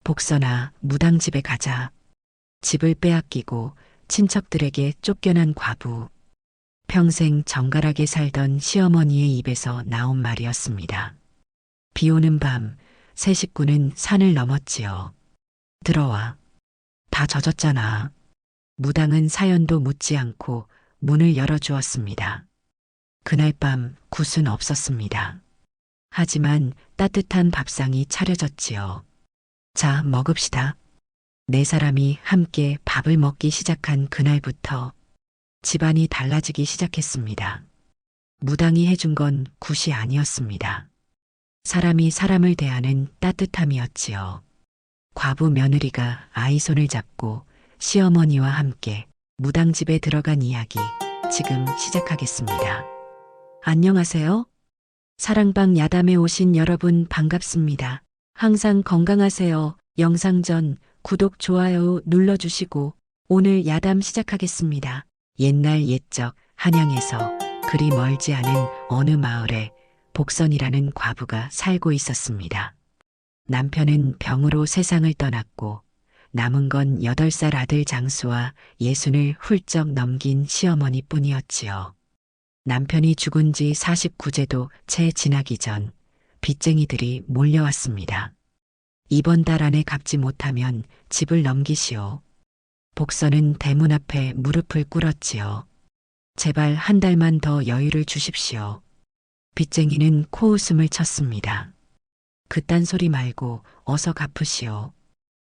복선아, 무당집에 가자. 집을 빼앗기고 친척들에게 쫓겨난 과부. 평생 정갈하게 살던 시어머니의 입에서 나온 말이었습니다. 비 오는 밤, 세 식구는 산을 넘었지요. 들어와. 다 젖었잖아. 무당은 사연도 묻지 않고 문을 열어주었습니다. 그날 밤 굿은 없었습니다. 하지만 따뜻한 밥상이 차려졌지요. 자, 먹읍시다. 네 사람이 함께 밥을 먹기 시작한 그날부터 집안이 달라지기 시작했습니다. 무당이 해준 건 굿이 아니었습니다. 사람이 사람을 대하는 따뜻함이었지요. 과부 며느리가 아이 손을 잡고 시어머니와 함께 무당집에 들어간 이야기 지금 시작하겠습니다. 안녕하세요. 사랑방 야담에 오신 여러분 반갑습니다. 항상 건강하세요. 영상 전 구독, 좋아요 눌러주시고 오늘 야담 시작하겠습니다. 옛날 옛적 한양에서 그리 멀지 않은 어느 마을에 복선이라는 과부가 살고 있었습니다. 남편은 병으로 세상을 떠났고 남은 건 8살 아들 장수와 60을 훌쩍 넘긴 시어머니 뿐이었지요. 남편이 죽은 지 49제도 채 지나기 전 빚쟁이들이 몰려왔습니다. 이번 달 안에 갚지 못하면 집을 넘기시오. 복선은 대문 앞에 무릎을 꿇었지요. 제발 한 달만 더 여유를 주십시오. 빚쟁이는 코웃음을 쳤습니다. 그딴 소리 말고 어서 갚으시오.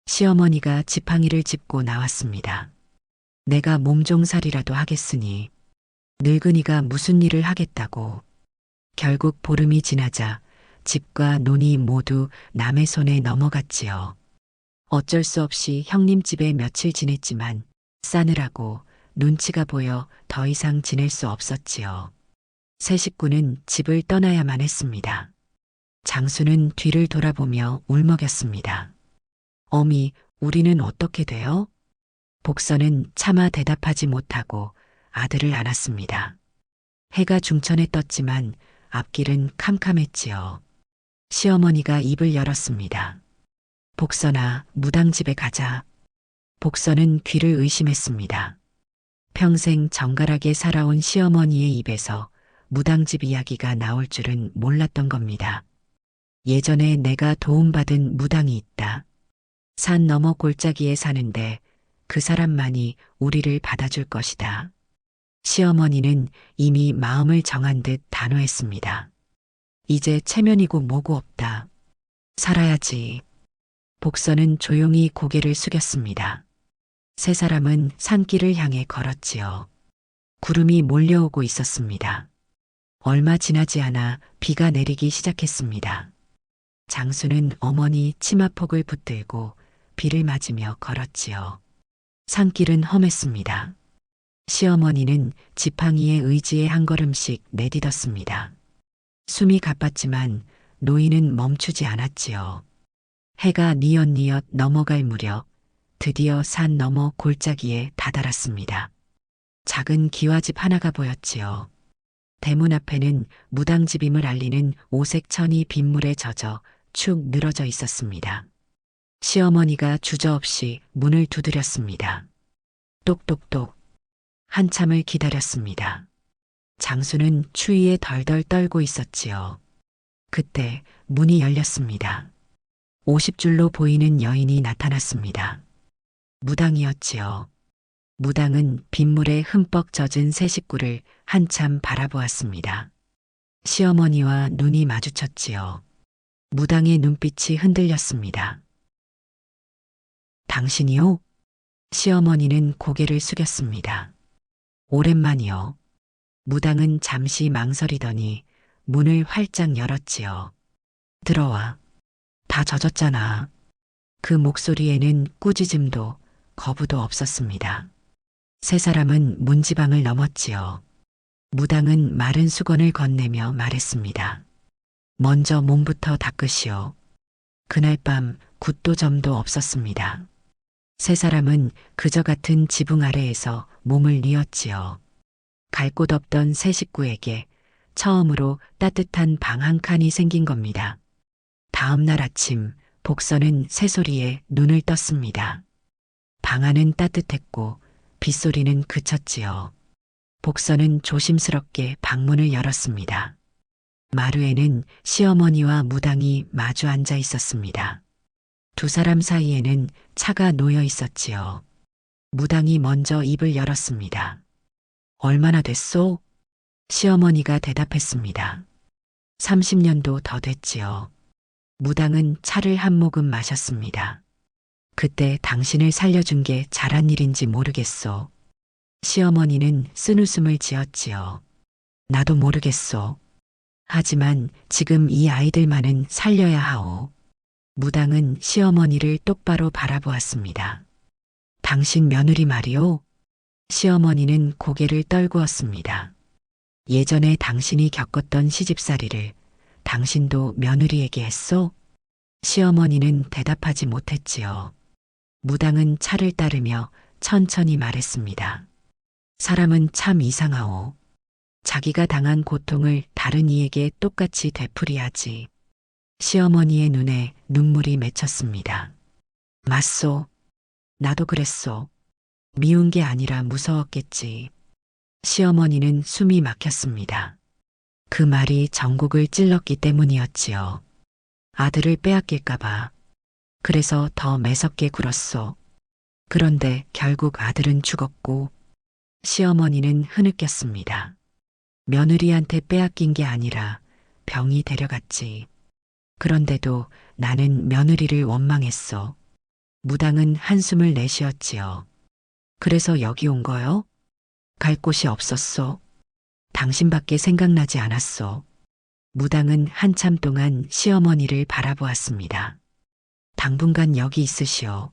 시어머니가 지팡이를 짚고 나왔습니다. 내가 몸종살이라도 하겠으니 늙은이가 무슨 일을 하겠다고. 결국 보름이 지나자 집과 논이 모두 남의 손에 넘어갔지요. 어쩔 수 없이 형님 집에 며칠 지냈지만 싸늘하고 눈치가 보여 더 이상 지낼 수 없었지요. 세 식구는 집을 떠나야만 했습니다. 장수는 뒤를 돌아보며 울먹였습니다. 어미, 우리는 어떻게 돼요? 복선은 차마 대답하지 못하고 아들을 안았습니다. 해가 중천에 떴지만 앞길은 캄캄했지요. 시어머니가 입을 열었습니다. 복선아, 무당집에 가자. 복선은 귀를 의심했습니다. 평생 정갈하게 살아온 시어머니의 입에서 무당집 이야기가 나올 줄은 몰랐던 겁니다. 예전에 내가 도움받은 무당이 있다. 산 너머 골짜기에 사는데 그 사람만이 우리를 받아줄 것이다. 시어머니는 이미 마음을 정한 듯 단호했습니다. 이제 체면이고 뭐고 없다. 살아야지. 복선은 조용히 고개를 숙였습니다. 세 사람은 산길을 향해 걸었지요. 구름이 몰려오고 있었습니다. 얼마 지나지 않아 비가 내리기 시작했습니다. 장수는 어머니 치마폭을 붙들고 비를 맞으며 걸었지요. 산길은 험했습니다. 시어머니는 지팡이에 의지해 한 걸음씩 내딛었습니다. 숨이 가빴지만 노인은 멈추지 않았지요. 해가 뉘엿뉘엿 넘어갈 무렵 드디어 산 너머 골짜기에 다다랐습니다. 작은 기와집 하나가 보였지요. 대문 앞에는 무당집임을 알리는 오색 천이 빗물에 젖어 축 늘어져 있었습니다. 시어머니가 주저없이 문을 두드렸습니다. 똑똑똑. 한참을 기다렸습니다. 장수는 추위에 덜덜 떨고 있었지요. 그때 문이 열렸습니다. 50줄로 보이는 여인이 나타났습니다. 무당이었지요. 무당은 빗물에 흠뻑 젖은 세 식구를 한참 바라보았습니다. 시어머니와 눈이 마주쳤지요. 무당의 눈빛이 흔들렸습니다. 당신이요? 시어머니는 고개를 숙였습니다. 오랜만이요. 무당은 잠시 망설이더니 문을 활짝 열었지요. 들어와. 다 젖었잖아. 그 목소리에는 꾸짖음도 거부도 없었습니다. 세 사람은 문지방을 넘었지요. 무당은 마른 수건을 건네며 말했습니다. 먼저 몸부터 닦으시오. 그날 밤 굿도 점도 없었습니다. 세 사람은 그저 같은 지붕 아래에서 몸을 뉘었지요. 갈 곳 없던 세 식구에게 처음으로 따뜻한 방 한 칸이 생긴 겁니다. 다음 날 아침 복선은 새소리에 눈을 떴습니다. 방 안은 따뜻했고 빗소리는 그쳤지요. 복선은 조심스럽게 방문을 열었습니다. 마루에는 시어머니와 무당이 마주 앉아 있었습니다. 두 사람 사이에는 차가 놓여 있었지요. 무당이 먼저 입을 열었습니다. 얼마나 됐소? 시어머니가 대답했습니다. 30년도 더 됐지요. 무당은 차를 한 모금 마셨습니다. 그때 당신을 살려준 게 잘한 일인지 모르겠소. 시어머니는 쓴웃음을 지었지요. 나도 모르겠소. 하지만 지금 이 아이들만은 살려야 하오. 무당은 시어머니를 똑바로 바라보았습니다. 당신 며느리 말이오? 시어머니는 고개를 떨구었습니다. 예전에 당신이 겪었던 시집살이를 당신도 며느리에게 했소? 시어머니는 대답하지 못했지요. 무당은 차를 따르며 천천히 말했습니다. 사람은 참 이상하오. 자기가 당한 고통을 다른 이에게 똑같이 되풀이하지. 시어머니의 눈에 눈물이 맺혔습니다. 맞소. 나도 그랬소. 미운 게 아니라 무서웠겠지. 시어머니는 숨이 막혔습니다. 그 말이 전곡을 찔렀기 때문이었지요. 아들을 빼앗길까봐. 그래서 더 매섭게 굴었소. 그런데 결국 아들은 죽었고 시어머니는 흐느꼈습니다. 며느리한테 빼앗긴 게 아니라 병이 데려갔지. 그런데도 나는 며느리를 원망했어. 무당은 한숨을 내쉬었지요. 그래서 여기 온 거요? 갈 곳이 없었소. 당신밖에 생각나지 않았소. 무당은 한참 동안 시어머니를 바라보았습니다. 당분간 여기 있으시오.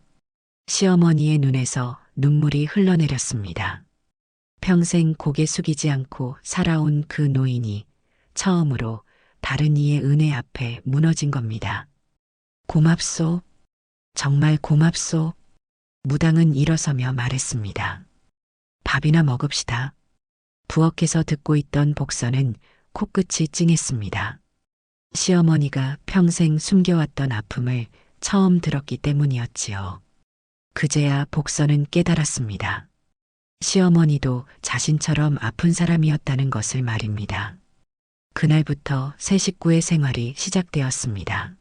시어머니의 눈에서 눈물이 흘러내렸습니다. 평생 고개 숙이지 않고 살아온 그 노인이 처음으로 다른 이의 은혜 앞에 무너진 겁니다. 고맙소. 정말 고맙소. 무당은 일어서며 말했습니다. 밥이나 먹읍시다. 부엌에서 듣고 있던 복선은 코끝이 찡했습니다. 시어머니가 평생 숨겨왔던 아픔을 처음 들었기 때문이었지요. 그제야 복선은 깨달았습니다. 시어머니도 자신처럼 아픈 사람이었다는 것을 말입니다. 그날부터 새 식구의 생활이 시작되었습니다.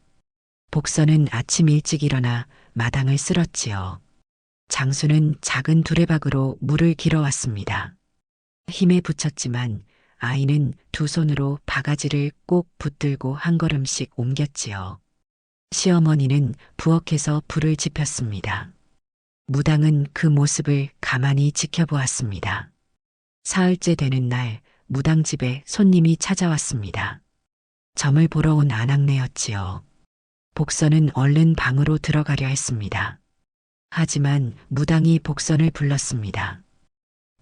복선은 아침 일찍 일어나 마당을 쓸었지요. 장수는 작은 두레박으로 물을 길어왔습니다. 힘에 부쳤지만 아이는 두 손으로 바가지를 꼭 붙들고 한 걸음씩 옮겼지요. 시어머니는 부엌에서 불을 지폈습니다. 무당은 그 모습을 가만히 지켜보았습니다. 사흘째 되는 날 무당집에 손님이 찾아왔습니다. 점을 보러 온 아낙네였지요. 복선은 얼른 방으로 들어가려 했습니다. 하지만 무당이 복선을 불렀습니다.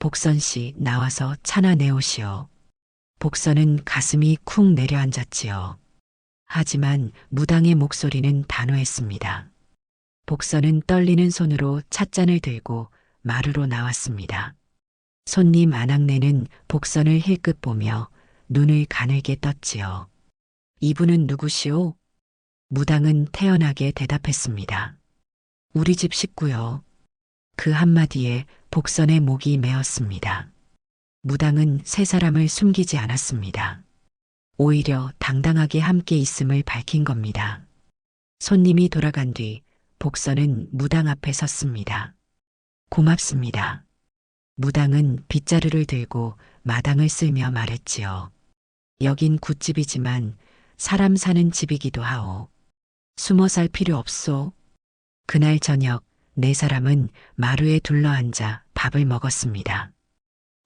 복선 씨, 나와서 차나 내오시오. 복선은 가슴이 쿵 내려앉았지요. 하지만 무당의 목소리는 단호했습니다. 복선은 떨리는 손으로 찻잔을 들고 마루로 나왔습니다. 손님 아낙네는 복선을 힐끗 보며 눈을 가늘게 떴지요. 이분은 누구시오? 무당은 태연하게 대답했습니다. 우리 집 식구요. 그 한마디에 복선의 목이 메었습니다. 무당은 세 사람을 숨기지 않았습니다. 오히려 당당하게 함께 있음을 밝힌 겁니다. 손님이 돌아간 뒤 복선은 무당 앞에 섰습니다. 고맙습니다. 무당은 빗자루를 들고 마당을 쓸며 말했지요. 여긴 굿집이지만 사람 사는 집이기도 하오. 숨어 살 필요 없소. 그날 저녁 네 사람은 마루에 둘러앉아 밥을 먹었습니다.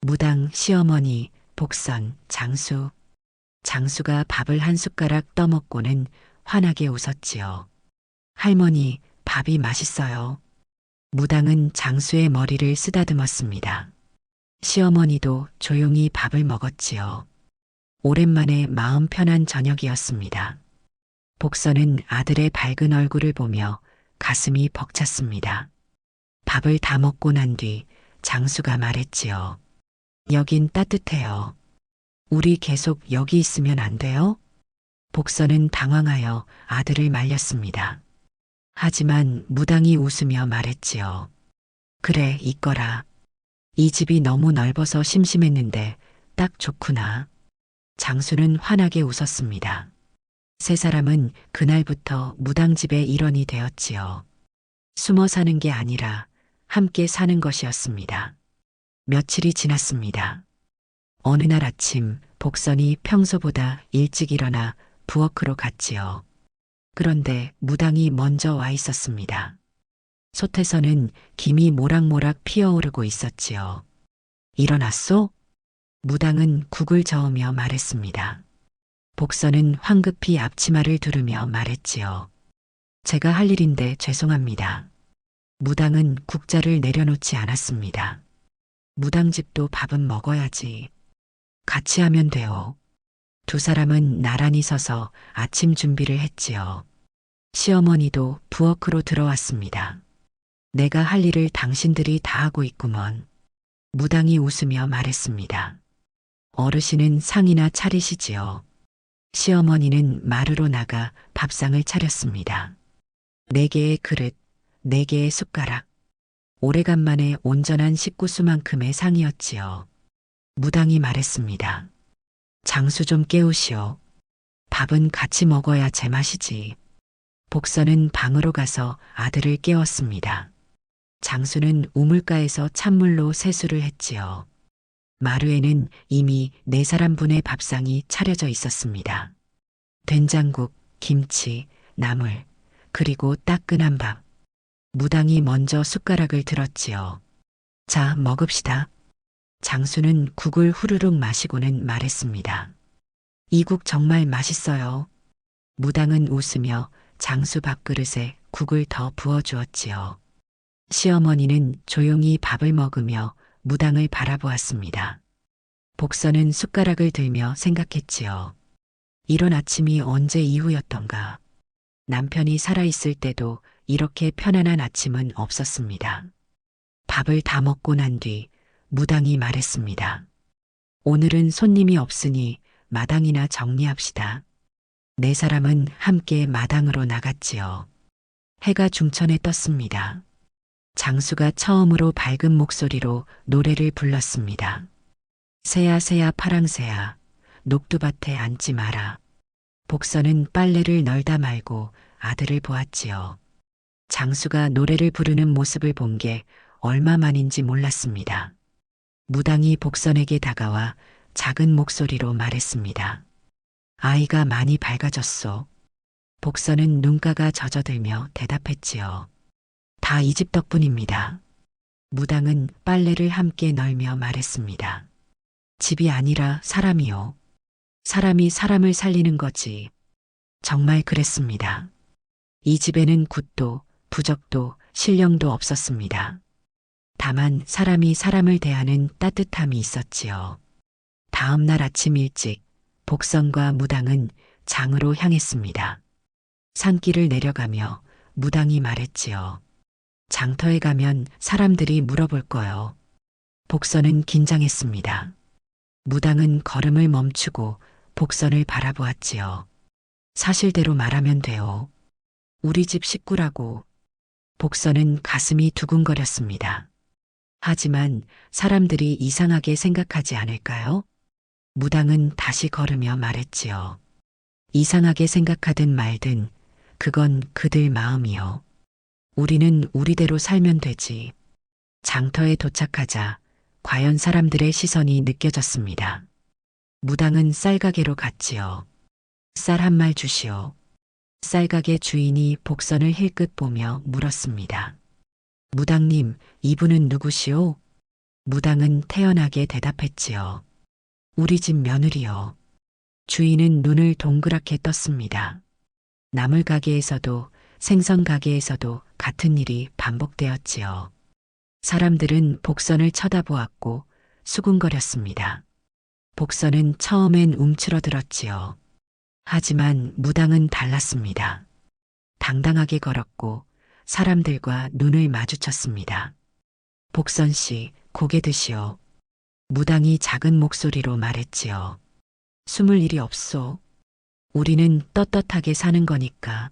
무당, 시어머니, 복선, 장수. 장수가 밥을 한 숟가락 떠먹고는 환하게 웃었지요. 할머니, 밥이 맛있어요. 무당은 장수의 머리를 쓰다듬었습니다. 시어머니도 조용히 밥을 먹었지요. 오랜만에 마음 편한 저녁이었습니다. 복선은 아들의 밝은 얼굴을 보며 가슴이 벅찼습니다. 밥을 다 먹고 난 뒤 장수가 말했지요. 여긴 따뜻해요. 우리 계속 여기 있으면 안 돼요? 복선은 당황하여 아들을 말렸습니다. 하지만 무당이 웃으며 말했지요. 그래, 있거라. 이 집이 너무 넓어서 심심했는데 딱 좋구나. 장수는 환하게 웃었습니다. 세 사람은 그날부터 무당집의 일원이 되었지요. 숨어 사는 게 아니라 함께 사는 것이었습니다. 며칠이 지났습니다. 어느 날 아침 복선이 평소보다 일찍 일어나 부엌으로 갔지요. 그런데 무당이 먼저 와 있었습니다. 솥에서는 김이 모락모락 피어오르고 있었지요. 일어났소? 무당은 국을 저으며 말했습니다. 복선은 황급히 앞치마를 두르며 말했지요. 제가 할 일인데 죄송합니다. 무당은 국자를 내려놓지 않았습니다. 무당집도 밥은 먹어야지. 같이 하면 돼요. 두 사람은 나란히 서서 아침 준비를 했지요. 시어머니도 부엌으로 들어왔습니다. 내가 할 일을 당신들이 다 하고 있구먼. 무당이 웃으며 말했습니다. 어르신은 상이나 차리시지요. 시어머니는 마루로 나가 밥상을 차렸습니다. 4개의 그릇, 4개의 숟가락. 오래간만에 온전한 식구수만큼의 상이었지요. 무당이 말했습니다. 장수 좀 깨우시오. 밥은 같이 먹어야 제맛이지. 복선은 방으로 가서 아들을 깨웠습니다. 장수는 우물가에서 찬물로 세수를 했지요. 마루에는 이미 4사람분의 밥상이 차려져 있었습니다. 된장국, 김치, 나물, 그리고 따끈한 밥. 무당이 먼저 숟가락을 들었지요. 자, 먹읍시다. 장수는 국을 후루룩 마시고는 말했습니다. 이 국 정말 맛있어요. 무당은 웃으며 장수 밥그릇에 국을 더 부어주었지요. 시어머니는 조용히 밥을 먹으며 무당을 바라보았습니다. 복선은 숟가락을 들며 생각했지요. 이런 아침이 언제 이후였던가. 남편이 살아있을 때도 이렇게 편안한 아침은 없었습니다. 밥을 다 먹고 난 뒤 무당이 말했습니다. 오늘은 손님이 없으니 마당이나 정리합시다. 4사람은 함께 마당으로 나갔지요. 해가 중천에 떴습니다. 장수가 처음으로 밝은 목소리로 노래를 불렀습니다. 새야 새야 파랑새야 녹두밭에 앉지 마라. 복선은 빨래를 널다 말고 아들을 보았지요. 장수가 노래를 부르는 모습을 본 게 얼마만인지 몰랐습니다. 무당이 복선에게 다가와 작은 목소리로 말했습니다. 아이가 많이 밝아졌소. 복선은 눈가가 젖어들며 대답했지요. 다 이 집 덕분입니다. 무당은 빨래를 함께 널며 말했습니다. 집이 아니라 사람이요. 사람이 사람을 살리는 거지. 정말 그랬습니다. 이 집에는 굿도 부적도 신령도 없었습니다. 다만 사람이 사람을 대하는 따뜻함이 있었지요. 다음 날 아침 일찍 복선과 무당은 장으로 향했습니다. 산길을 내려가며 무당이 말했지요. 장터에 가면 사람들이 물어볼 거요. 복선은 긴장했습니다. 무당은 걸음을 멈추고 복선을 바라보았지요. 사실대로 말하면 돼요. 우리 집 식구라고. 복선은 가슴이 두근거렸습니다. 하지만 사람들이 이상하게 생각하지 않을까요? 무당은 다시 걸으며 말했지요. 이상하게 생각하든 말든 그건 그들 마음이요. 우리는 우리대로 살면 되지. 장터에 도착하자 과연 사람들의 시선이 느껴졌습니다. 무당은 쌀가게로 갔지요. 쌀 한 말 주시오. 쌀가게 주인이 복선을 힐끗 보며 물었습니다. 무당님, 이분은 누구시오? 무당은 태연하게 대답했지요. 우리 집 며느리요. 주인은 눈을 동그랗게 떴습니다. 나물 가게에서도 생선 가게에서도 같은 일이 반복되었지요. 사람들은 복선을 쳐다보았고 수군거렸습니다. 복선은 처음엔 움츠러들었지요. 하지만 무당은 달랐습니다. 당당하게 걸었고 사람들과 눈을 마주쳤습니다. 복선 씨, 고개 드시오. 무당이 작은 목소리로 말했지요. 숨을 일이 없소. 우리는 떳떳하게 사는 거니까.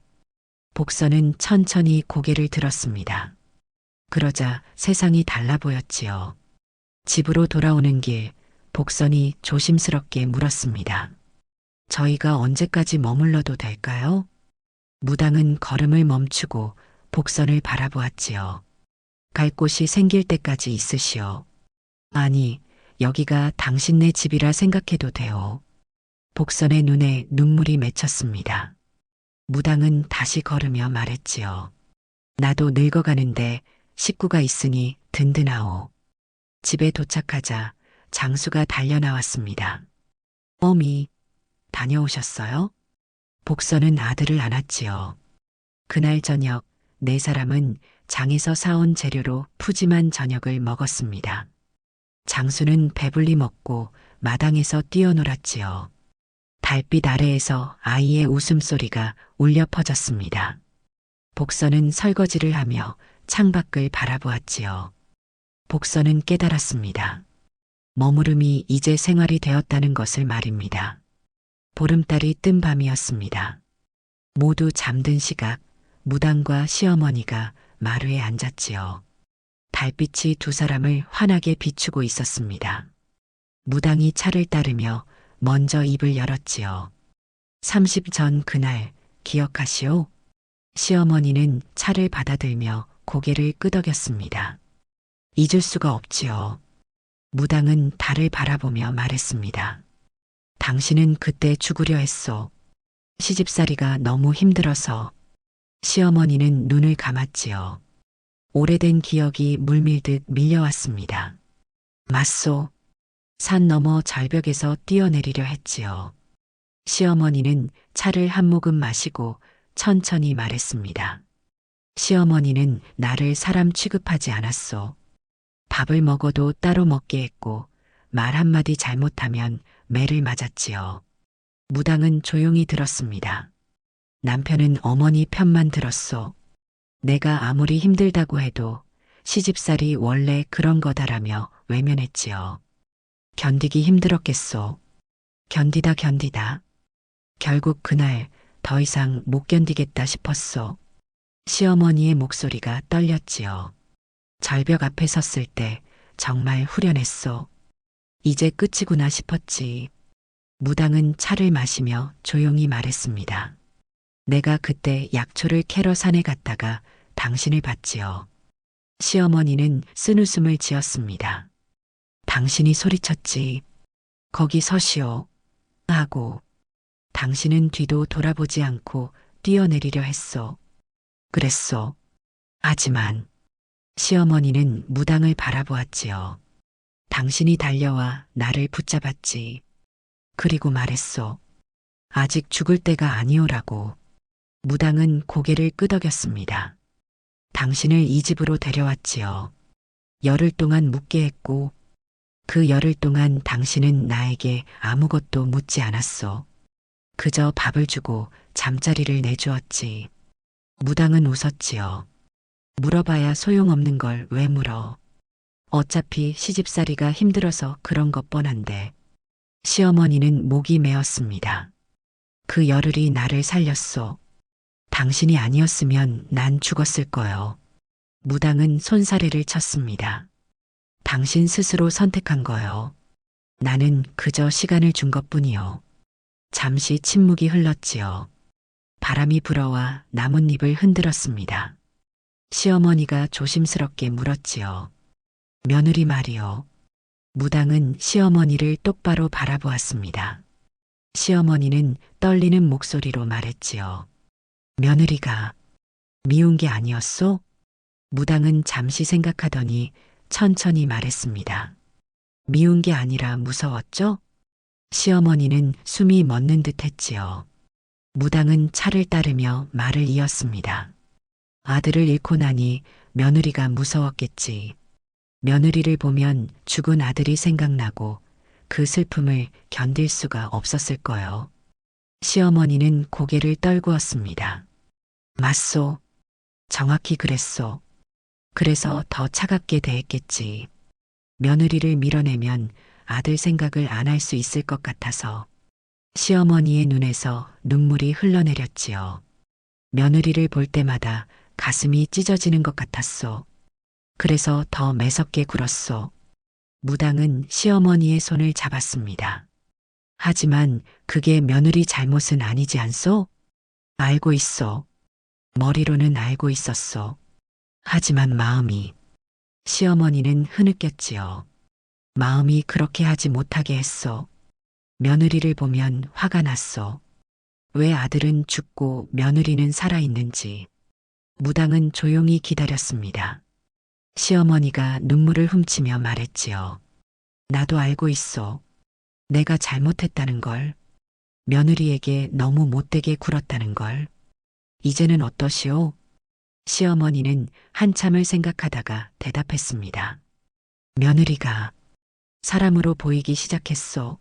복선은 천천히 고개를 들었습니다. 그러자 세상이 달라 보였지요. 집으로 돌아오는 길, 복선이 조심스럽게 물었습니다. 저희가 언제까지 머물러도 될까요? 무당은 걸음을 멈추고 복선을 바라보았지요. 갈 곳이 생길 때까지 있으시오. 아니, 여기가 당신네 집이라 생각해도 돼요. 복선의 눈에 눈물이 맺혔습니다. 무당은 다시 걸으며 말했지요. 나도 늙어가는데 식구가 있으니 든든하오. 집에 도착하자 장수가 달려나왔습니다. 어미, 다녀오셨어요? 복선은 아들을 안았지요. 그날 저녁 네 사람은 장에서 사온 재료로 푸짐한 저녁을 먹었습니다. 장수는 배불리 먹고 마당에서 뛰어놀았지요. 달빛 아래에서 아이의 웃음소리가 울려 퍼졌습니다. 복선은 설거지를 하며 창밖을 바라보았지요. 복선은 깨달았습니다. 머무름이 이제 생활이 되었다는 것을 말입니다. 보름달이 뜬 밤이었습니다. 모두 잠든 시각, 무당과 시어머니가 마루에 앉았지요. 달빛이 두 사람을 환하게 비추고 있었습니다. 무당이 차를 따르며 먼저 입을 열었지요. 30 전 그날 기억하시오? 시어머니는 차를 받아들며 고개를 끄덕였습니다. 잊을 수가 없지요. 무당은 달을 바라보며 말했습니다. 당신은 그때 죽으려 했소. 시집살이가 너무 힘들어서. 시어머니는 눈을 감았지요. 오래된 기억이 물밀듯 밀려왔습니다. 맞소. 산 너머 절벽에서 뛰어내리려 했지요. 시어머니는 차를 한 모금 마시고 천천히 말했습니다. 시어머니는 나를 사람 취급하지 않았소. 밥을 먹어도 따로 먹게 했고 말 한마디 잘못하면 매를 맞았지요. 무당은 조용히 들었습니다. 남편은 어머니 편만 들었소. 내가 아무리 힘들다고 해도 시집살이 원래 그런 거다라며 외면했지요. 견디기 힘들었겠소. 견디다. 결국 그날 더 이상 못 견디겠다 싶었소. 시어머니의 목소리가 떨렸지요. 절벽 앞에 섰을 때 정말 후련했소. 이제 끝이구나 싶었지. 무당은 차를 마시며 조용히 말했습니다. 내가 그때 약초를 캐러 산에 갔다가 당신을 봤지요. 시어머니는 쓴웃음을 지었습니다. 당신이 소리쳤지. 거기 서시오. 하고 당신은 뒤도 돌아보지 않고 뛰어내리려 했소. 그랬소. 하지만 시어머니는 무당을 바라보았지요. 당신이 달려와 나를 붙잡았지. 그리고 말했소. 아직 죽을 때가 아니오라고. 무당은 고개를 끄덕였습니다. 당신을 이 집으로 데려왔지요. 열흘 동안 묵게 했고 그 열흘 동안 당신은 나에게 아무것도 묻지 않았소. 그저 밥을 주고 잠자리를 내주었지. 무당은 웃었지요. 물어봐야 소용없는 걸 왜 물어. 어차피 시집살이가 힘들어서 그런 것 뻔한데. 시어머니는 목이 메었습니다. 그 열흘이 나를 살렸소. 당신이 아니었으면 난 죽었을 거요. 무당은 손사래를 쳤습니다. 당신 스스로 선택한 거요. 나는 그저 시간을 준 것뿐이요. 잠시 침묵이 흘렀지요. 바람이 불어와 나뭇잎을 흔들었습니다. 시어머니가 조심스럽게 물었지요. 며느리 말이요. 무당은 시어머니를 똑바로 바라보았습니다. 시어머니는 떨리는 목소리로 말했지요. 며느리가 미운 게 아니었소? 무당은 잠시 생각하더니 천천히 말했습니다. 미운 게 아니라 무서웠죠? 시어머니는 숨이 멎는 듯 했지요. 무당은 차를 따르며 말을 이었습니다. 아들을 잃고 나니 며느리가 무서웠겠지. 며느리를 보면 죽은 아들이 생각나고 그 슬픔을 견딜 수가 없었을 거요. 시어머니는 고개를 떨구었습니다. 맞소. 정확히 그랬소. 그래서 더 차갑게 대했겠지. 며느리를 밀어내면 아들 생각을 안 할 수 있을 것 같아서. 시어머니의 눈에서 눈물이 흘러내렸지요. 며느리를 볼 때마다 가슴이 찢어지는 것 같았소. 그래서 더 매섭게 굴었소. 무당은 시어머니의 손을 잡았습니다. 하지만 그게 며느리 잘못은 아니지 않소? 알고 있어. 머리로는 알고 있었소. 하지만 마음이, 시어머니는 흐느꼈지요. 마음이 그렇게 하지 못하게 했소. 며느리를 보면 화가 났소. 왜 아들은 죽고 며느리는 살아있는지. 무당은 조용히 기다렸습니다. 시어머니가 눈물을 훔치며 말했지요. 나도 알고 있어. 내가 잘못했다는 걸. 며느리에게 너무 못되게 굴었다는 걸. 이제는 어떠시오? 시어머니는 한참을 생각하다가 대답했습니다. 며느리가 사람으로 보이기 시작했소.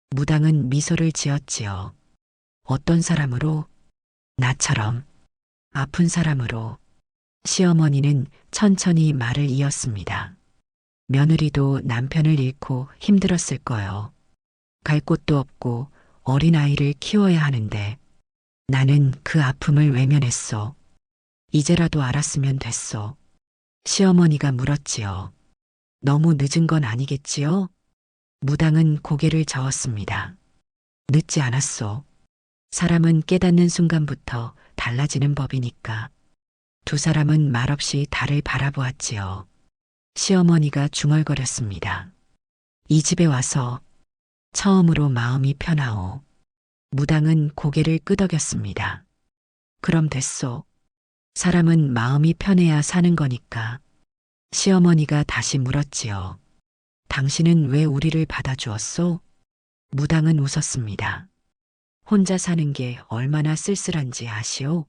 무당은 미소를 지었지요. 어떤 사람으로? 나처럼. 아픈 사람으로. 시어머니는 천천히 말을 이었습니다. 며느리도 남편을 잃고 힘들었을 거요. 갈 곳도 없고 어린아이를 키워야 하는데 나는 그 아픔을 외면했어. 이제라도 알았으면 됐어. 시어머니가 물었지요. 너무 늦은 건 아니겠지요? 무당은 고개를 저었습니다. 늦지 않았소. 사람은 깨닫는 순간부터 달라지는 법이니까. 두 사람은 말없이 달을 바라보았지요. 시어머니가 중얼거렸습니다. 이 집에 와서 처음으로 마음이 편하오. 무당은 고개를 끄덕였습니다. 그럼 됐소. 사람은 마음이 편해야 사는 거니까. 시어머니가 다시 물었지요. 당신은 왜 우리를 받아주었소? 무당은 웃었습니다. 혼자 사는 게 얼마나 쓸쓸한지 아시오?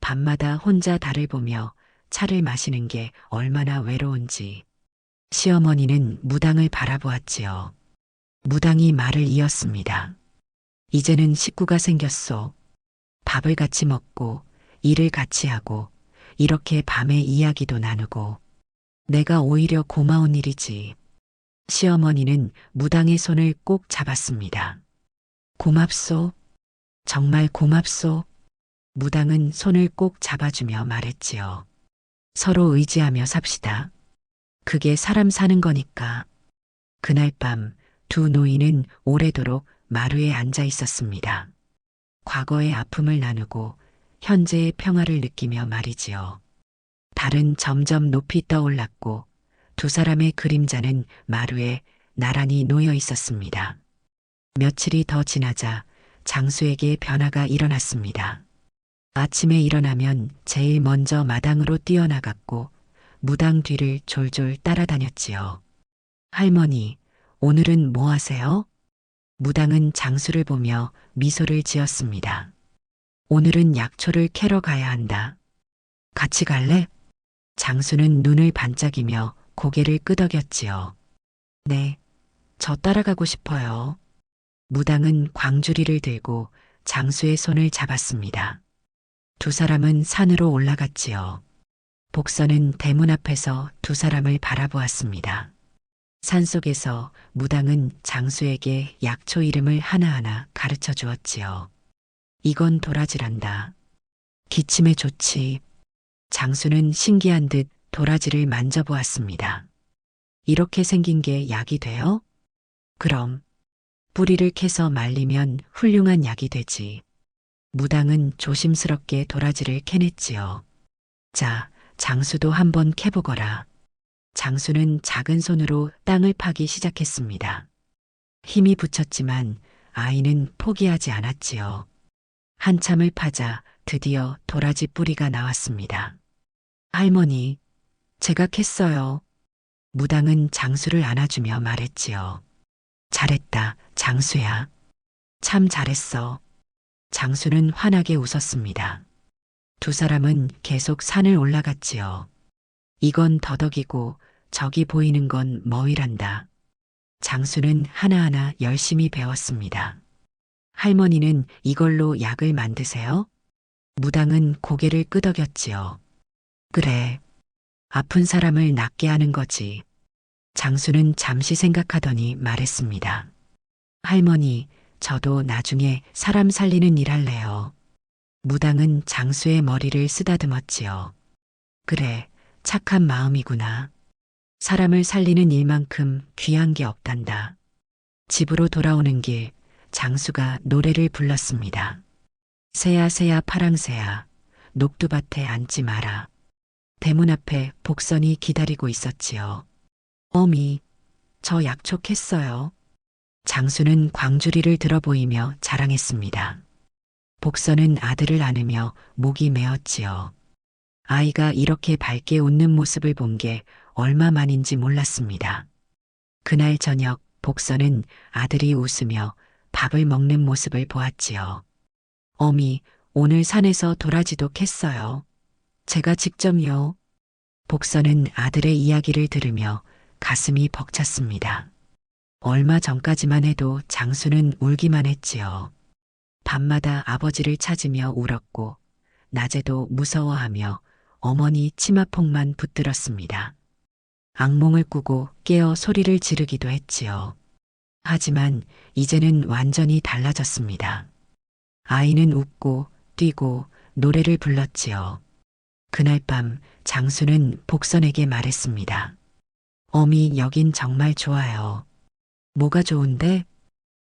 밤마다 혼자 달을 보며 차를 마시는 게 얼마나 외로운지. 시어머니는 무당을 바라보았지요. 무당이 말을 이었습니다. 이제는 식구가 생겼소. 밥을 같이 먹고 일을 같이 하고 이렇게 밤에 이야기도 나누고 내가 오히려 고마운 일이지. 시어머니는 무당의 손을 꼭 잡았습니다. 고맙소. 정말 고맙소. 무당은 손을 꼭 잡아주며 말했지요. 서로 의지하며 삽시다. 그게 사람 사는 거니까. 그날 밤 두 노인은 오래도록 마루에 앉아 있었습니다. 과거의 아픔을 나누고 현재의 평화를 느끼며 말이지요. 달은 점점 높이 떠올랐고 두 사람의 그림자는 마루에 나란히 놓여 있었습니다. 며칠이 더 지나자 장수에게 변화가 일어났습니다. 아침에 일어나면 제일 먼저 마당으로 뛰어나갔고 무당 뒤를 졸졸 따라다녔지요. 할머니, 오늘은 뭐 하세요? 무당은 장수를 보며 미소를 지었습니다. 오늘은 약초를 캐러 가야 한다. 같이 갈래? 장수는 눈을 반짝이며 고개를 끄덕였지요. 네, 저 따라가고 싶어요. 무당은 광주리를 들고 장수의 손을 잡았습니다. 두 사람은 산으로 올라갔지요. 복선은 대문 앞에서 두 사람을 바라보았습니다. 산속에서 무당은 장수에게 약초 이름을 하나하나 가르쳐 주었지요. 이건 도라지란다. 기침에 좋지. 장수는 신기한 듯 도라지를 만져보았습니다. 이렇게 생긴 게 약이 돼요? 그럼 뿌리를 캐서 말리면 훌륭한 약이 되지. 무당은 조심스럽게 도라지를 캐냈지요. 자, 장수도 한번 캐보거라. 장수는 작은 손으로 땅을 파기 시작했습니다. 힘이 붙였지만 아이는 포기하지 않았지요. 한참을 파자 드디어 도라지 뿌리가 나왔습니다. 할머니, 제가 캤어요. 무당은 장수를 안아주며 말했지요. 잘했다, 장수야. 참 잘했어. 장수는 환하게 웃었습니다. 두 사람은 계속 산을 올라갔지요. 이건 더덕이고 저기 보이는 건 머위란다. 장수는 하나하나 열심히 배웠습니다. 할머니는 이걸로 약을 만드세요? 무당은 고개를 끄덕였지요. 그래, 아픈 사람을 낫게 하는 거지. 장수는 잠시 생각하더니 말했습니다. 할머니, 저도 나중에 사람 살리는 일 할래요. 무당은 장수의 머리를 쓰다듬었지요. 그래, 착한 마음이구나. 사람을 살리는 일만큼 귀한 게 없단다. 집으로 돌아오는 길, 장수가 노래를 불렀습니다. 새야 새야 파랑새야, 녹두밭에 앉지 마라. 대문 앞에 복선이 기다리고 있었지요. 어미, 저 약촉했어요. 장수는 광주리를 들어 보이며 자랑했습니다. 복선은 아들을 안으며 목이 메었지요. 아이가 이렇게 밝게 웃는 모습을 본 게 얼마만인지 몰랐습니다. 그날 저녁 복선은 아들이 웃으며 밥을 먹는 모습을 보았지요. 어미, 오늘 산에서 도라지도 캤어요. 제가 직접요. 복선은 아들의 이야기를 들으며 가슴이 벅찼습니다. 얼마 전까지만 해도 장수는 울기만 했지요. 밤마다 아버지를 찾으며 울었고, 낮에도 무서워하며 어머니 치마폭만 붙들었습니다. 악몽을 꾸고 깨어 소리를 지르기도 했지요. 하지만 이제는 완전히 달라졌습니다. 아이는 웃고 뛰고 노래를 불렀지요. 그날 밤 장수는 복선에게 말했습니다. 어미, 여긴 정말 좋아요. 뭐가 좋은데?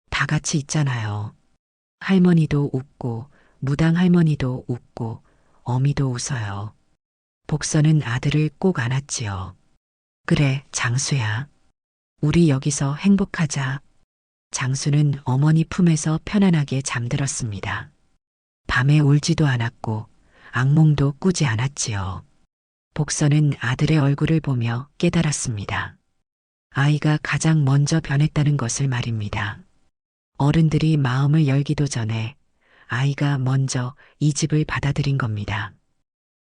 다 같이 있잖아요. 할머니도 웃고, 무당 할머니도 웃고, 어미도 웃어요. 복선은 아들을 꼭 안았지요. 그래, 장수야. 우리 여기서 행복하자. 장수는 어머니 품에서 편안하게 잠들었습니다. 밤에 울지도 않았고, 악몽도 꾸지 않았지요. 복선은 아들의 얼굴을 보며 깨달았습니다. 아이가 가장 먼저 변했다는 것을 말입니다. 어른들이 마음을 열기도 전에 아이가 먼저 이 집을 받아들인 겁니다.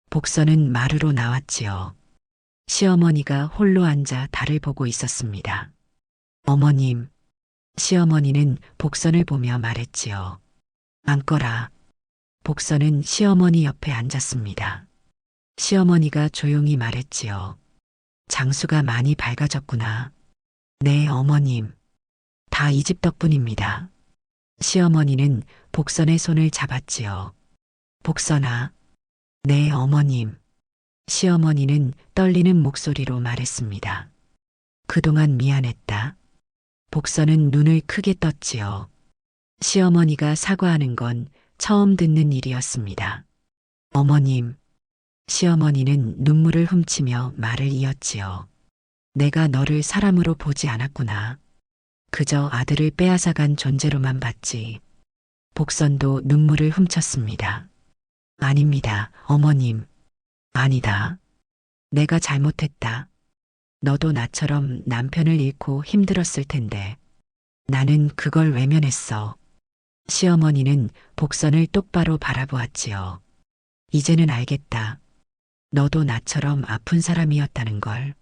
복선은 마루로 나왔지요. 시어머니가 홀로 앉아 달을 보고 있었습니다. 어머님, 시어머니는 복선을 보며 말했지요. 앉거라. 복선은 시어머니 옆에 앉았습니다. 시어머니가 조용히 말했지요. 장수가 많이 밝아졌구나. 네, 어머님. 다 이 집 덕분입니다. 시어머니는 복선의 손을 잡았지요. 복선아. 네, 어머님. 시어머니는 떨리는 목소리로 말했습니다. 그동안 미안했다. 복선은 눈을 크게 떴지요. 시어머니가 사과하는 건 처음 듣는 일이었습니다. 어머님. 시어머니는 눈물을 훔치며 말을 이었지요. 내가 너를 사람으로 보지 않았구나. 그저 아들을 빼앗아간 존재로만 봤지. 복선도 눈물을 훔쳤습니다. 아닙니다, 어머님. 아니다. 내가 잘못했다. 너도 나처럼 남편을 잃고 힘들었을 텐데. 나는 그걸 외면했어. 시어머니는 복선을 똑바로 바라보았지요. 이제는 알겠다. 너도 나처럼 아픈 사람이었다는 걸.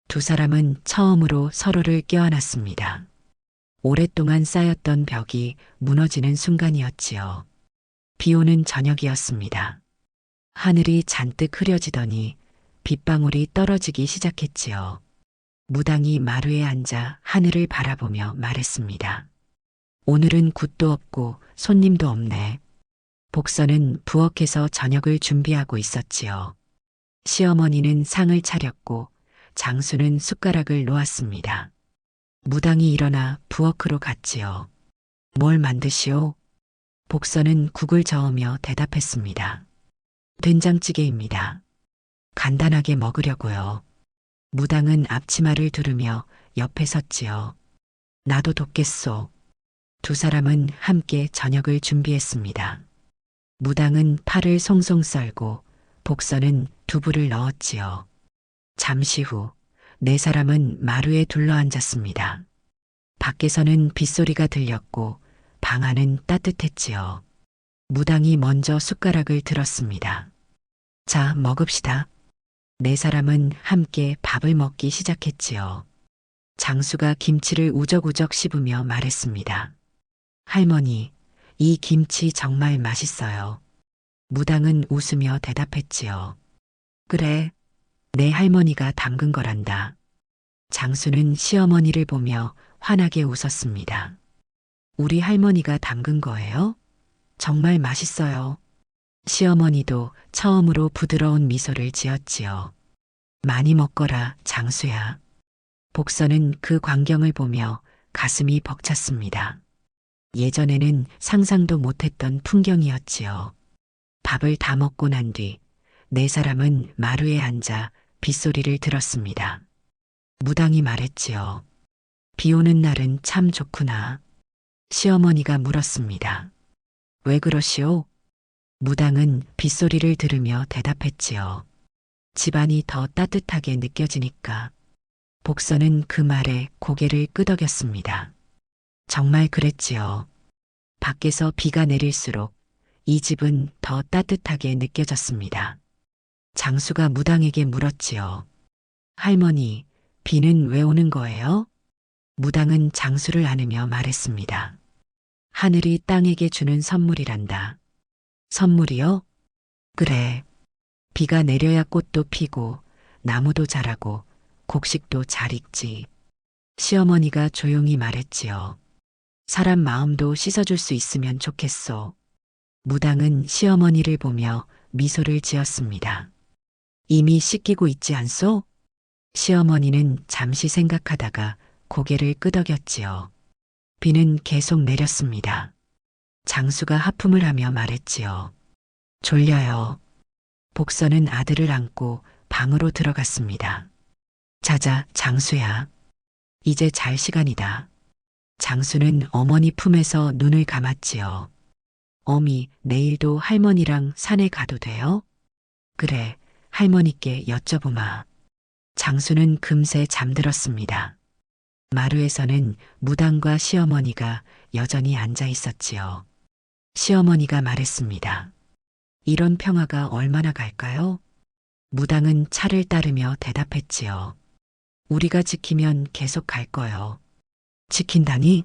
두 사람은 처음으로 서로를 껴안았습니다. 오랫동안 쌓였던 벽이 무너지는 순간이었지요. 비 오는 저녁이었습니다. 하늘이 잔뜩 흐려지더니 빗방울이 떨어지기 시작했지요. 무당이 마루에 앉아 하늘을 바라보며 말했습니다. 오늘은 굿도 없고 손님도 없네. 복선은 부엌에서 저녁을 준비하고 있었지요. 시어머니는 상을 차렸고 장수는 숟가락을 놓았습니다. 무당이 일어나 부엌으로 갔지요. 뭘 만드시오? 복선은 국을 저으며 대답했습니다. 된장찌개입니다. 간단하게 먹으려고요. 무당은 앞치마를 두르며 옆에 섰지요. 나도 돕겠소. 두 사람은 함께 저녁을 준비했습니다. 무당은 파를 송송 썰고 복선은 두부를 넣었지요. 잠시 후 네 사람은 마루에 둘러앉았습니다. 밖에서는 빗소리가 들렸고 방 안은 따뜻했지요. 무당이 먼저 숟가락을 들었습니다. 자, 먹읍시다. 네 사람은 함께 밥을 먹기 시작했지요. 장수가 김치를 우적우적 씹으며 말했습니다. 할머니, 이 김치 정말 맛있어요. 무당은 웃으며 대답했지요. 그래, 내 할머니가 담근 거란다. 장수는 시어머니를 보며 환하게 웃었습니다. 우리 할머니가 담근 거예요? 정말 맛있어요. 시어머니도 처음으로 부드러운 미소를 지었지요. 많이 먹거라, 장수야. 복선은 그 광경을 보며 가슴이 벅찼습니다. 예전에는 상상도 못했던 풍경이었지요. 밥을 다 먹고 난 뒤 네 사람은 마루에 앉아 빗소리를 들었습니다. 무당이 말했지요. 비 오는 날은 참 좋구나. 시어머니가 물었습니다. 왜 그러시오? 무당은 빗소리를 들으며 대답했지요. 집안이 더 따뜻하게 느껴지니까. 복선은 그 말에 고개를 끄덕였습니다. 정말 그랬지요. 밖에서 비가 내릴수록 이 집은 더 따뜻하게 느껴졌습니다. 장수가 무당에게 물었지요. 할머니, 비는 왜 오는 거예요? 무당은 장수를 안으며 말했습니다. 하늘이 땅에게 주는 선물이란다. 선물이요? 그래. 비가 내려야 꽃도 피고 나무도 자라고 곡식도 잘 익지. 시어머니가 조용히 말했지요. 사람 마음도 씻어줄 수 있으면 좋겠소. 무당은 시어머니를 보며 미소를 지었습니다. 이미 씻기고 있지 않소? 시어머니는 잠시 생각하다가 고개를 끄덕였지요. 비는 계속 내렸습니다. 장수가 하품을 하며 말했지요. 졸려요. 복선은 아들을 안고 방으로 들어갔습니다. 자자, 장수야. 이제 잘 시간이다. 장수는 어머니 품에서 눈을 감았지요. 어미, 내일도 할머니랑 산에 가도 돼요? 그래, 할머니께 여쭤보마. 장수는 금세 잠들었습니다. 마루에서는 무당과 시어머니가 여전히 앉아 있었지요. 시어머니가 말했습니다. 이런 평화가 얼마나 갈까요? 무당은 차를 따르며 대답했지요. 우리가 지키면 계속 갈 거요. 지킨다니?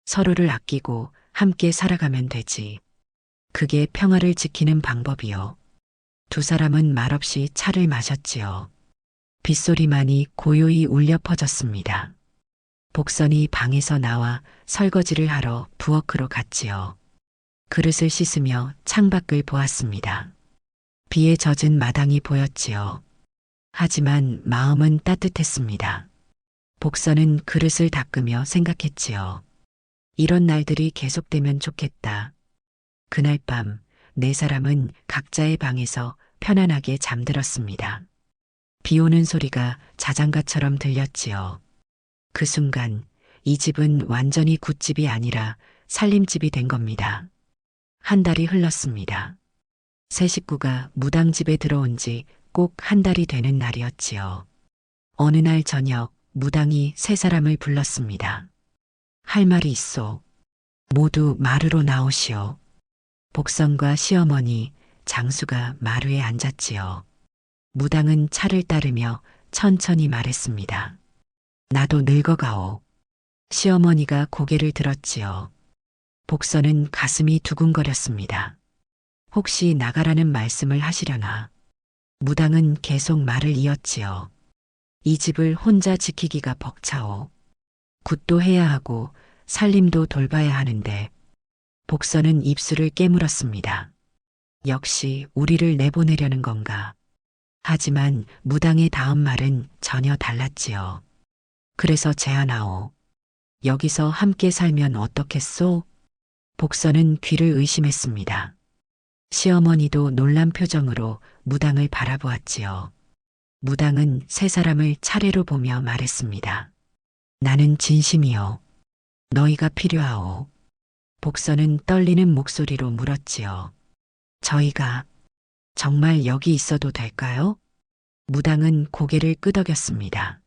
서로를 아끼고 함께 살아가면 되지. 그게 평화를 지키는 방법이요. 두 사람은 말없이 차를 마셨지요. 빗소리만이 고요히 울려 퍼졌습니다. 복선이 방에서 나와 설거지를 하러 부엌으로 갔지요. 그릇을 씻으며 창밖을 보았습니다. 비에 젖은 마당이 보였지요. 하지만 마음은 따뜻했습니다. 복선은 그릇을 닦으며 생각했지요. 이런 날들이 계속되면 좋겠다. 그날 밤 네 사람은 각자의 방에서 편안하게 잠들었습니다. 비 오는 소리가 자장가처럼 들렸지요. 그 순간 이 집은 완전히 굿집이 아니라 살림집이 된 겁니다. 한 달이 흘렀습니다. 새 식구가 무당집에 들어온 지 꼭 한 달이 되는 날이었지요. 어느 날 저녁 무당이 세 사람을 불렀습니다. 할 말이 있소. 모두 마루로 나오시오. 복선과 시어머니, 장수가 마루에 앉았지요. 무당은 차를 따르며 천천히 말했습니다. 나도 늙어가오. 시어머니가 고개를 들었지요. 복선은 가슴이 두근거렸습니다. 혹시 나가라는 말씀을 하시려나. 무당은 계속 말을 이었지요. 이 집을 혼자 지키기가 벅차오. 굿도 해야 하고 살림도 돌봐야 하는데. 복선은 입술을 깨물었습니다. 역시 우리를 내보내려는 건가. 하지만 무당의 다음 말은 전혀 달랐지요. 그래서 제안하오. 여기서 함께 살면 어떻겠소? 복선은 귀를 의심했습니다. 시어머니도 놀란 표정으로 무당을 바라보았지요. 무당은 세 사람을 차례로 보며 말했습니다. 나는 진심이요. 너희가 필요하오. 복선은 떨리는 목소리로 물었지요. 저희가 정말 여기 있어도 될까요? 무당은 고개를 끄덕였습니다.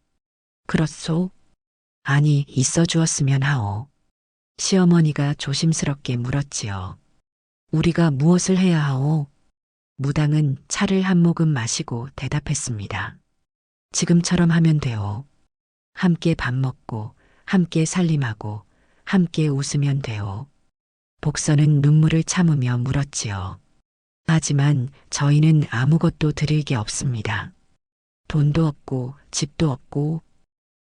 그렇소? 아니, 있어 주었으면 하오. 시어머니가 조심스럽게 물었지요. 우리가 무엇을 해야 하오? 무당은 차를 한 모금 마시고 대답했습니다. 지금처럼 하면 돼요. 함께 밥 먹고, 함께 살림하고, 함께 웃으면 돼요. 복선은 눈물을 참으며 물었지요. 하지만 저희는 아무것도 드릴 게 없습니다. 돈도 없고 집도 없고.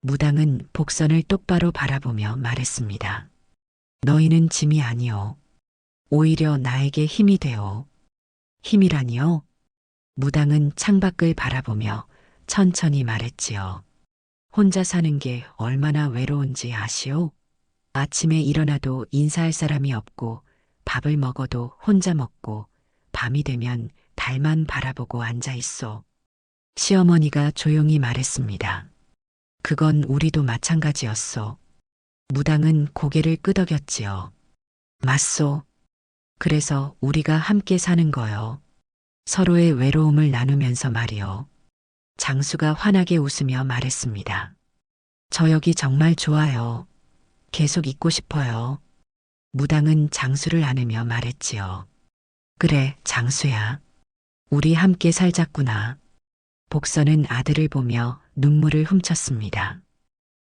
무당은 복선을 똑바로 바라보며 말했습니다. 너희는 짐이 아니오. 오히려 나에게 힘이 되어. 힘이라니요? 무당은 창밖을 바라보며 천천히 말했지요. 혼자 사는 게 얼마나 외로운지 아시오? 아침에 일어나도 인사할 사람이 없고 밥을 먹어도 혼자 먹고 밤이 되면 달만 바라보고 앉아 있어. 시어머니가 조용히 말했습니다. 그건 우리도 마찬가지였소. 무당은 고개를 끄덕였지요. 맞소. 그래서 우리가 함께 사는 거요. 서로의 외로움을 나누면서 말이요. 장수가 환하게 웃으며 말했습니다. 저 여기 정말 좋아요. 계속 있고 싶어요. 무당은 장수를 안으며 말했지요. 그래, 장수야. 우리 함께 살자꾸나. 복선은 아들을 보며 눈물을 훔쳤습니다.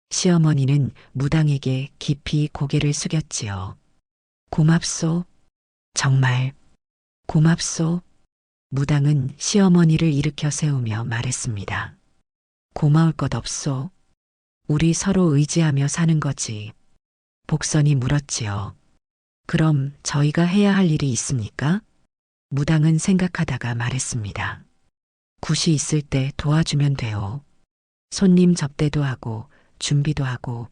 시어머니는 무당에게 깊이 고개를 숙였지요. 고맙소. 정말 고맙소. 무당은 시어머니를 일으켜 세우며 말했습니다. 고마울 것 없소. 우리 서로 의지하며 사는 거지. 복선이 물었지요. 그럼 저희가 해야 할 일이 있습니까? 무당은 생각하다가 말했습니다. 굿이 있을 때 도와주면 돼요. 손님 접대도 하고 준비도 하고.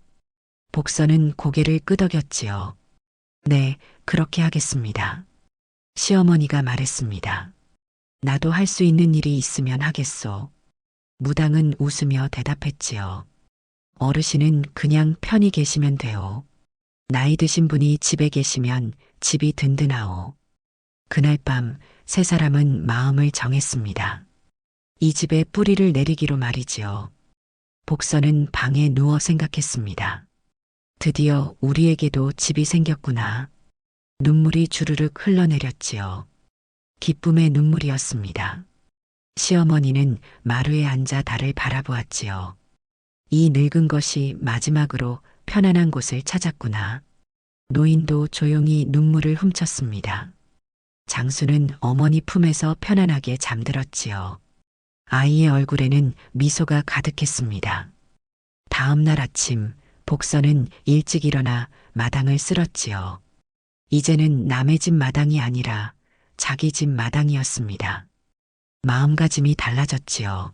복선은 고개를 끄덕였지요. 네, 그렇게 하겠습니다. 시어머니가 말했습니다. 나도 할 수 있는 일이 있으면 하겠소. 무당은 웃으며 대답했지요. 어르신은 그냥 편히 계시면 돼요. 나이 드신 분이 집에 계시면 집이 든든하오. 그날 밤 세 사람은 마음을 정했습니다. 이 집에 뿌리를 내리기로 말이지요. 복선은 방에 누워 생각했습니다. 드디어 우리에게도 집이 생겼구나. 눈물이 주르륵 흘러내렸지요. 기쁨의 눈물이었습니다. 시어머니는 마루에 앉아 달을 바라보았지요. 이 늙은 것이 마지막으로 편안한 곳을 찾았구나. 노인도 조용히 눈물을 훔쳤습니다. 장수는 어머니 품에서 편안하게 잠들었지요. 아이의 얼굴에는 미소가 가득했습니다. 다음 날 아침 복선은 일찍 일어나 마당을 쓸었지요. 이제는 남의 집 마당이 아니라 자기 집 마당이었습니다. 마음가짐이 달라졌지요.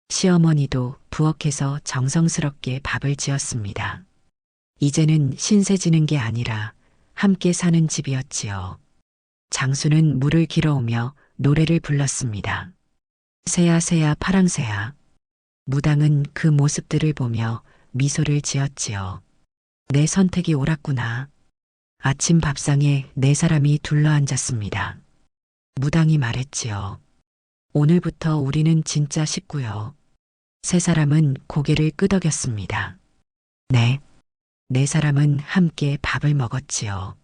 시어머니도 부엌에서 정성스럽게 밥을 지었습니다. 이제는 신세 지는 게 아니라 함께 사는 집이었지요. 장수는 물을 길어오며 노래를 불렀습니다. 새야 새야 파랑새야. 무당은 그 모습들을 보며 미소를 지었지요. 내 선택이 옳았구나. 아침 밥상에 네 사람이 둘러앉았습니다. 무당이 말했지요. 오늘부터 우리는 진짜 식구요. 세 사람은 고개를 끄덕였습니다. 네. 네 사람은 함께 밥을 먹었지요.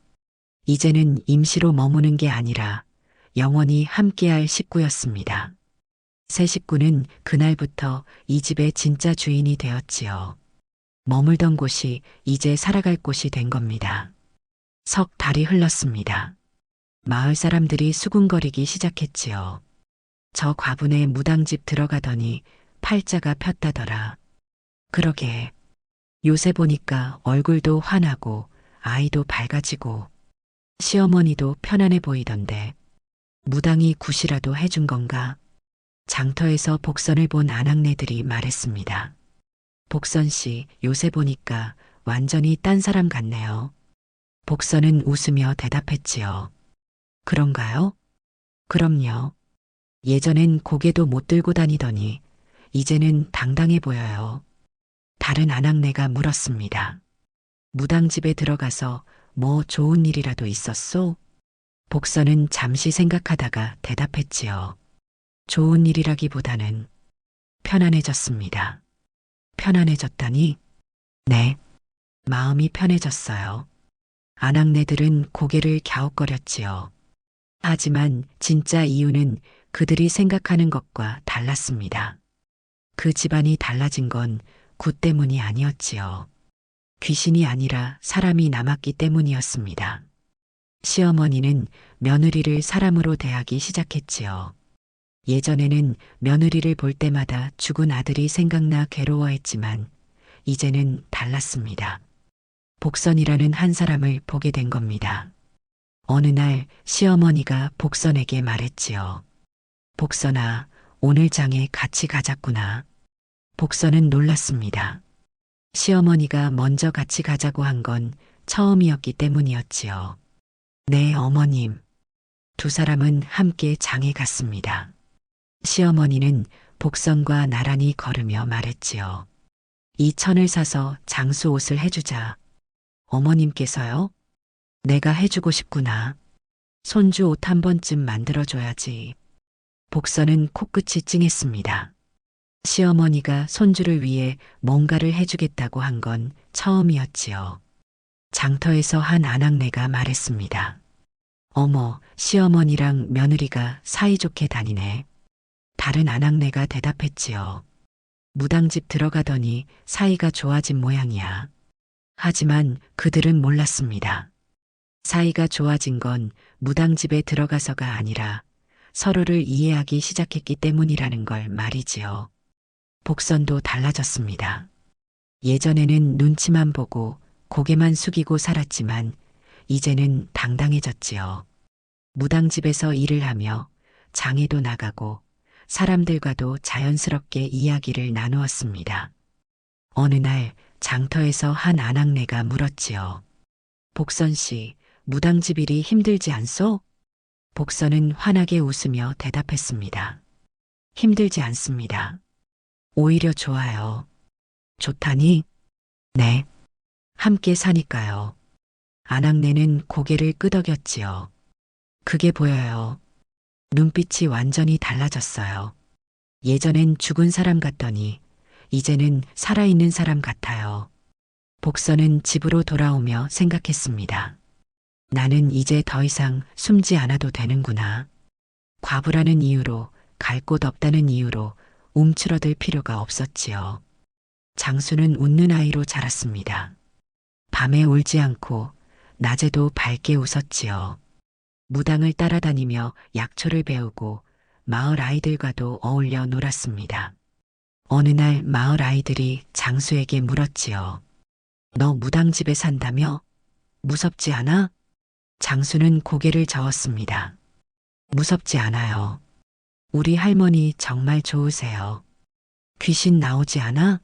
이제는 임시로 머무는 게 아니라 영원히 함께할 식구였습니다. 세 식구는 그날부터 이 집의 진짜 주인이 되었지요. 머물던 곳이 이제 살아갈 곳이 된 겁니다. 석 달이 흘렀습니다. 마을 사람들이 수군거리기 시작했지요. 저 과분의 무당집 들어가더니 팔자가 폈다더라. 그러게. 요새 보니까 얼굴도 환하고 아이도 밝아지고 시어머니도 편안해 보이던데 무당이 굿이라도 해준 건가? 장터에서 복선을 본 아낙네들이 말했습니다. 복선 씨, 요새 보니까 완전히 딴 사람 같네요. 복선은 웃으며 대답했지요. 그런가요? 그럼요. 예전엔 고개도 못 들고 다니더니 이제는 당당해 보여요. 다른 아낙네가 물었습니다. 무당집에 들어가서 뭐 좋은 일이라도 있었소? 복선은 잠시 생각하다가 대답했지요. 좋은 일이라기보다는 편안해졌습니다. 편안해졌다니? 네. 마음이 편해졌어요. 아낙네들은 고개를 갸웃거렸지요. 하지만 진짜 이유는 그들이 생각하는 것과 달랐습니다. 그 집안이 달라진 건 굿 때문이 아니었지요. 귀신이 아니라 사람이 남았기 때문이었습니다. 시어머니는 며느리를 사람으로 대하기 시작했지요. 예전에는 며느리를 볼 때마다 죽은 아들이 생각나 괴로워했지만 이제는 달랐습니다. 복선이라는 한 사람을 보게 된 겁니다. 어느 날 시어머니가 복선에게 말했지요. 복선아, 오늘 장에 같이 가자꾸나. 복선은 놀랐습니다. 시어머니가 먼저 같이 가자고 한 건 처음이었기 때문이었지요. 네, 어머님. 두 사람은 함께 장에 갔습니다. 시어머니는 복선과 나란히 걸으며 말했지요. 이 천을 사서 장수 옷을 해주자. 어머님께서요? 내가 해주고 싶구나. 손주 옷 한 번쯤 만들어줘야지. 복선은 코끝이 찡했습니다. 시어머니가 손주를 위해 뭔가를 해주겠다고 한 건 처음이었지요. 장터에서 한 아낙네가 말했습니다. 어머, 시어머니랑 며느리가 사이좋게 다니네. 다른 아낙네가 대답했지요. 무당집 들어가더니 사이가 좋아진 모양이야. 하지만 그들은 몰랐습니다. 사이가 좋아진 건 무당집에 들어가서가 아니라 서로를 이해하기 시작했기 때문이라는 걸 말이지요. 복선도 달라졌습니다. 예전에는 눈치만 보고 고개만 숙이고 살았지만 이제는 당당해졌지요. 무당집에서 일을 하며 장에도 나가고 사람들과도 자연스럽게 이야기를 나누었습니다. 어느 날 장터에서 한 아낙네가 물었지요. 복선 씨, 무당집 일이 힘들지 않소? 복선은 환하게 웃으며 대답했습니다. 힘들지 않습니다. 오히려 좋아요. 좋다니? 네. 함께 사니까요. 아낙네는 고개를 끄덕였지요. 그게 보여요. 눈빛이 완전히 달라졌어요. 예전엔 죽은 사람 같더니 이제는 살아있는 사람 같아요. 복선은 집으로 돌아오며 생각했습니다. 나는 이제 더 이상 숨지 않아도 되는구나. 과부라는 이유로, 갈 곳 없다는 이유로 움츠러들 필요가 없었지요. 장수는 웃는 아이로 자랐습니다. 밤에 울지 않고 낮에도 밝게 웃었지요. 무당을 따라다니며 약초를 배우고 마을 아이들과도 어울려 놀았습니다. 어느 날 마을 아이들이 장수에게 물었지요. 너 무당집에 산다며? 무섭지 않아? 장수는 고개를 저었습니다. 무섭지 않아요. 우리 할머니 정말 좋으세요. 귀신 나오지 않아?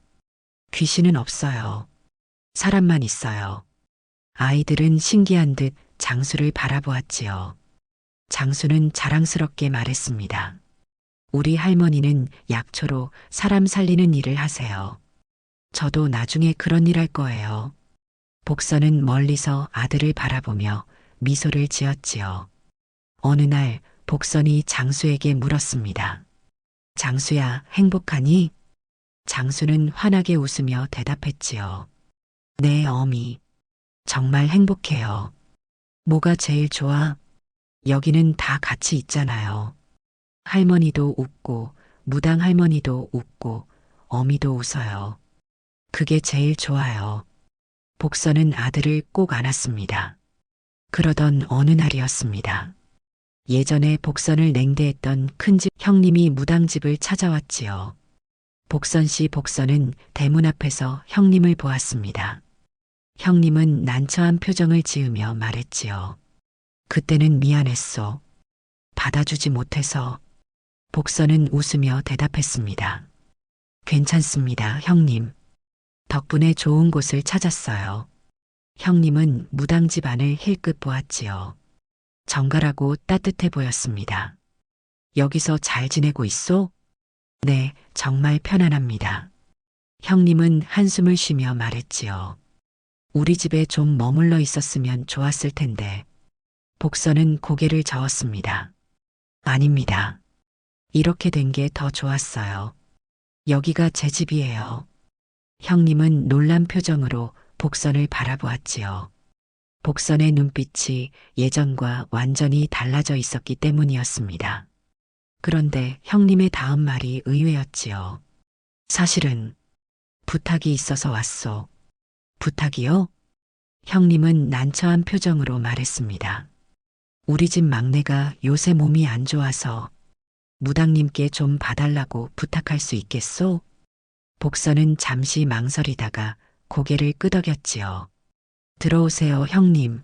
귀신은 없어요. 사람만 있어요. 아이들은 신기한 듯 장수를 바라보았지요. 장수는 자랑스럽게 말했습니다. 우리 할머니는 약초로 사람 살리는 일을 하세요. 저도 나중에 그런 일 할 거예요. 복선은 멀리서 아들을 바라보며 미소를 지었지요. 어느 날 복선이 장수에게 물었습니다. 장수야, 행복하니? 장수는 환하게 웃으며 대답했지요. 네, 어미. 정말 행복해요. 뭐가 제일 좋아? 여기는 다 같이 있잖아요. 할머니도 웃고, 무당 할머니도 웃고, 어미도 웃어요. 그게 제일 좋아요. 복선은 아들을 꼭 안았습니다. 그러던 어느 날이었습니다. 예전에 복선을 냉대했던 큰집 형님이 무당집을 찾아왔지요. 복선 씨 복선은 대문 앞에서 형님을 보았습니다. 형님은 난처한 표정을 지으며 말했지요. 그때는 미안했소. 받아주지 못해서. 복선은 웃으며 대답했습니다. 괜찮습니다, 형님. 덕분에 좋은 곳을 찾았어요. 형님은 무당집 안을 힐끗 보았지요. 정갈하고 따뜻해 보였습니다. 여기서 잘 지내고 있소? 네, 정말 편안합니다. 형님은 한숨을 쉬며 말했지요. 우리 집에 좀 머물러 있었으면 좋았을 텐데. 복선은 고개를 저었습니다. 아닙니다. 이렇게 된 게 더 좋았어요. 여기가 제 집이에요. 형님은 놀란 표정으로 복선을 바라보았지요. 복선의 눈빛이 예전과 완전히 달라져 있었기 때문이었습니다. 그런데 형님의 다음 말이 의외였지요. 사실은 부탁이 있어서 왔소. 부탁이요? 형님은 난처한 표정으로 말했습니다. 우리 집 막내가 요새 몸이 안 좋아서 무당님께 좀 봐달라고 부탁할 수 있겠소? 복선은 잠시 망설이다가 고개를 끄덕였지요. 들어오세요, 형님.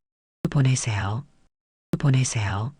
보내세요. 보내세요.